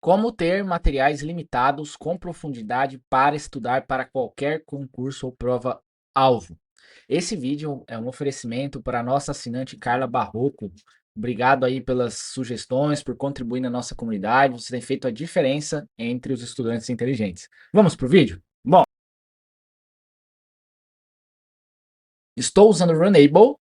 Como ter materiais limitados com profundidade para estudar para qualquer concurso ou prova-alvo. Esse vídeo é um oferecimento para a nossa assinante Carla Barroco. Obrigado aí pelas sugestões, por contribuir na nossa comunidade. Você tem feito a diferença entre os estudantes inteligentes. Vamos para o vídeo? Bom, estou usando o Runable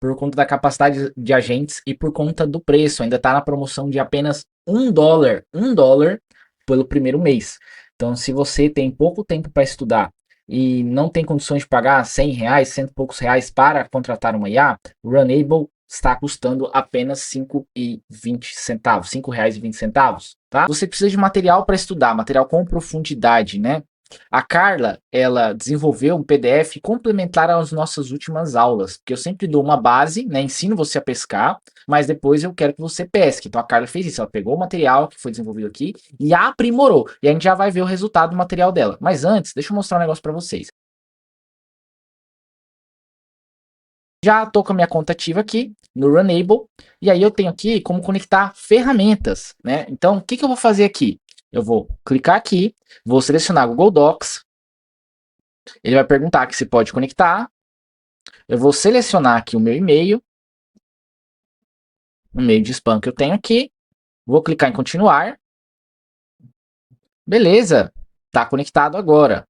por conta da capacidade de agentes e por conta do preço. Ainda está na promoção de apenas $1 pelo primeiro mês. Então, se você tem pouco tempo para estudar e não tem condições de pagar R$ 100, cento e poucos reais para contratar uma IA, o Runable está custando apenas R$ 5,20, R$ 5,20, tá? Você precisa de material para estudar, material com profundidade, né? A Carla, ela desenvolveu um PDF complementar às nossas últimas aulas, porque eu sempre dou uma base, né, ensino você a pescar, mas depois eu quero que você pesque. Então a Carla fez isso, ela pegou o material que foi desenvolvido aqui e aprimorou. E a gente já vai ver o resultado do material dela. Mas antes, deixa eu mostrar um negócio para vocês. Já estou com a minha conta ativa aqui no Runable, e aí eu tenho aqui como conectar ferramentas, né? Então, o que eu vou fazer aqui? Eu vou clicar aqui, vou selecionar Google Docs, ele vai perguntar que se pode conectar. Eu vou selecionar aqui o meu e-mail, o e-mail de spam que eu tenho aqui. Vou clicar em continuar. Beleza, está conectado agora.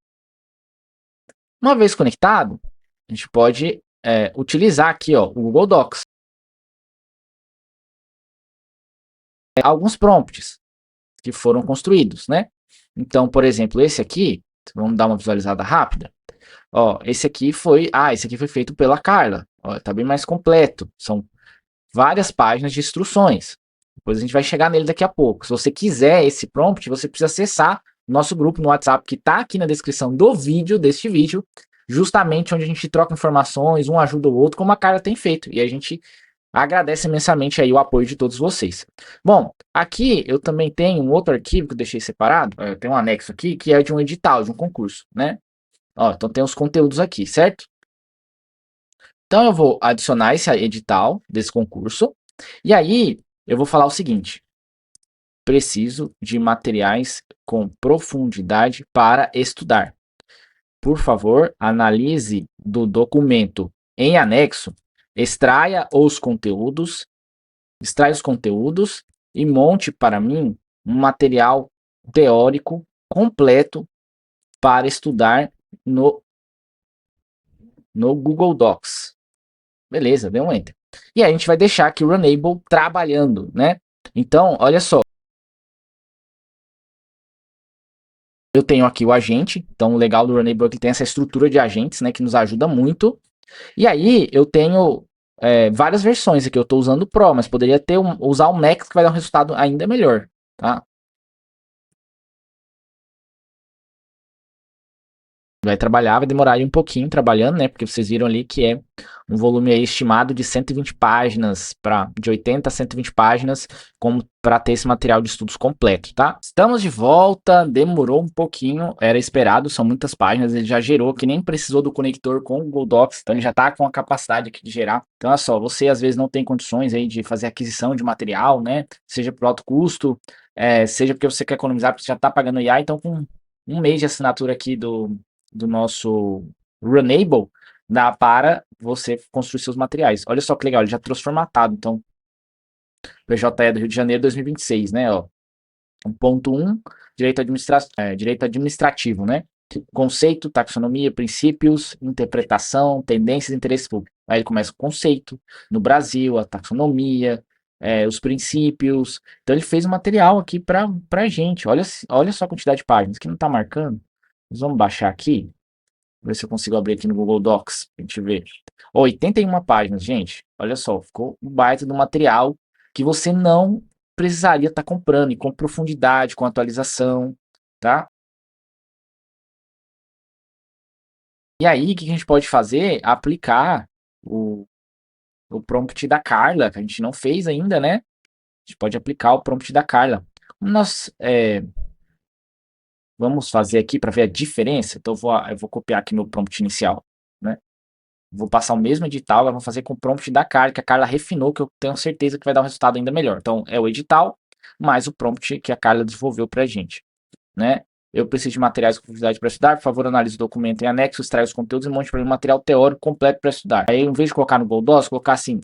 Uma vez conectado, a gente pode utilizar aqui ó, o Google Docs. Alguns prompts que foram construídos, né? Então, por exemplo, esse aqui, vamos dar uma visualizada rápida. Ó, esse aqui foi feito pela Carla. Ó, tá bem mais completo. São várias páginas de instruções. Depois a gente vai chegar nele daqui a pouco. Se você quiser esse prompt, você precisa acessar o nosso grupo no WhatsApp, que está aqui na descrição do vídeo, deste vídeo, justamente onde a gente troca informações, um ajuda o outro, como a Carla tem feito. E a gente agradece imensamente aí o apoio de todos vocês. Bom, aqui eu também tenho um outro arquivo que eu deixei separado, eu tenho um anexo aqui, que é de um edital, de um concurso, né? Ó, então tem os conteúdos aqui, certo? Então eu vou adicionar esse edital desse concurso, e aí eu vou falar o seguinte: preciso de materiais com profundidade para estudar. Por favor, analise do documento em anexo, extraia os conteúdos e monte para mim um material teórico completo para estudar no Google Docs. Beleza, deu um enter. E aí a gente vai deixar aqui o Runable trabalhando, né? Então, olha só. Eu tenho aqui o agente, então o legal do Runable é que tem essa estrutura de agentes, né, que nos ajuda muito. E aí eu tenho várias versões aqui, eu estou usando o Pro, mas poderia usar o Max que vai dar um resultado ainda melhor, tá? Vai trabalhar, vai demorar aí um pouquinho trabalhando, né? Porque vocês viram ali que é um volume aí estimado de 120 páginas, de 80 a 120 páginas, como para ter esse material de estudos completo, tá? Estamos de volta, demorou um pouquinho, era esperado, são muitas páginas, ele já gerou, que nem precisou do conector com o Google Docs, então ele já está com a capacidade aqui de gerar. Então, olha só, você às vezes não tem condições aí de fazer aquisição de material, né? Seja por alto custo, seja porque você quer economizar, porque você já está pagando IA, então com um mês de assinatura aqui do nosso Runable, dá para você construir seus materiais. Olha só que legal, ele já trouxe formatado, então, PJE do Rio de Janeiro 2026, né, ó. 1.1, direito administrativo, né? Conceito, taxonomia, princípios, interpretação, tendências e interesses públicos. Aí ele começa com o conceito, no Brasil, a taxonomia, os princípios. Então ele fez um material aqui pra gente. Olha só a quantidade de páginas que não tá marcando. Nós vamos baixar aqui. Ver se eu consigo abrir aqui no Google Docs pra gente ver. 81 páginas, gente. Olha só, ficou um baita do material que você não precisaria estar comprando, e com profundidade, com atualização, tá? E aí, o que a gente pode fazer? Aplicar o prompt da Carla, que a gente não fez ainda, né? A gente pode aplicar o prompt da Carla. Nós vamos fazer aqui para ver a diferença. Então, eu vou copiar aqui meu prompt inicial, né? Vou passar o mesmo edital, agora vou fazer com o prompt da Carla, que a Carla refinou, que eu tenho certeza que vai dar um resultado ainda melhor. Então, é o edital, mais o prompt que a Carla desenvolveu para a gente, né? Eu preciso de materiais com profundidade para estudar, por favor, analise o documento em anexo, extrai os conteúdos e monte para mim um material teórico completo para estudar. Aí, em vez de colocar no Google Docs, colocar assim,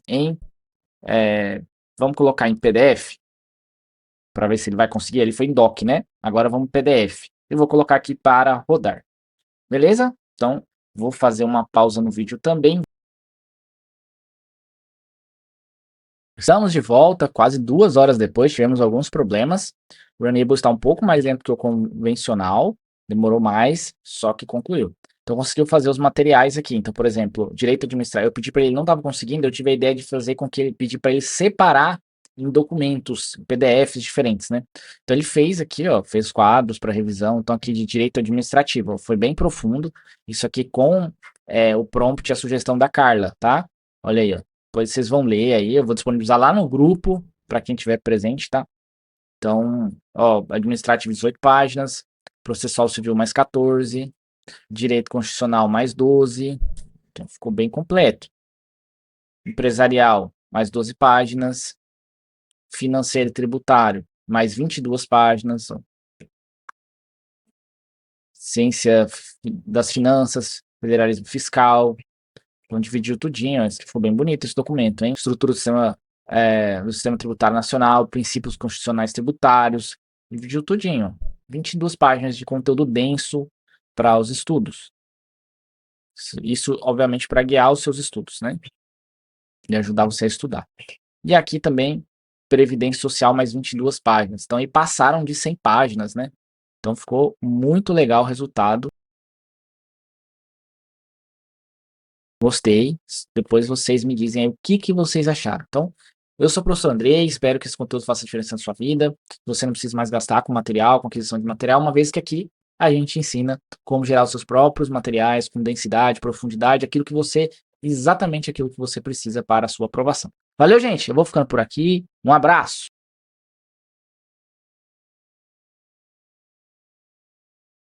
vamos colocar em PDF, para ver se ele vai conseguir. Ele foi em doc, né? Agora vamos em PDF. Eu vou colocar aqui para rodar. Beleza? Então, vou fazer uma pausa no vídeo também. Estamos de volta, quase 2 horas depois, tivemos alguns problemas. O Runnable está um pouco mais lento que o convencional, demorou mais, só que concluiu. Então conseguiu fazer os materiais aqui. Então, por exemplo, direito administrativo, eu pedi para ele, não estava conseguindo, eu tive a ideia de fazer com que ele pedi para ele separar em documentos, PDFs diferentes, né? Então ele fez aqui, ó, fez quadros para revisão, então aqui de direito administrativo, foi bem profundo. Isso aqui com o prompt e a sugestão da Carla, tá? Olha aí, ó. Depois vocês vão ler aí, eu vou disponibilizar lá no grupo, para quem estiver presente, tá? Então, ó, administrativo 18 páginas, processual civil mais 14, direito constitucional mais 12, então ficou bem completo. Empresarial mais 12 páginas, financeiro e tributário mais 22 páginas, ó. Ciência das finanças, federalismo fiscal, então dividiu tudinho, ó, ficou bem bonito esse documento, hein? Estrutura do sistema tributário nacional, princípios constitucionais tributários, dividiu tudinho. 22 páginas de conteúdo denso para os estudos. Isso, obviamente, para guiar os seus estudos, né? E ajudar você a estudar. E aqui também, Previdência Social, mais 22 páginas. Então, aí passaram de 100 páginas, né? Então, ficou muito legal o resultado. Gostei. Depois vocês me dizem aí o que vocês acharam. Então, eu sou o professor Andrei, espero que esse conteúdo faça diferença na sua vida. Você não precisa mais gastar com material, com aquisição de material, uma vez que aqui a gente ensina como gerar os seus próprios materiais com densidade, profundidade, exatamente aquilo que você precisa para a sua aprovação. Valeu, gente. Eu vou ficando por aqui. Um abraço.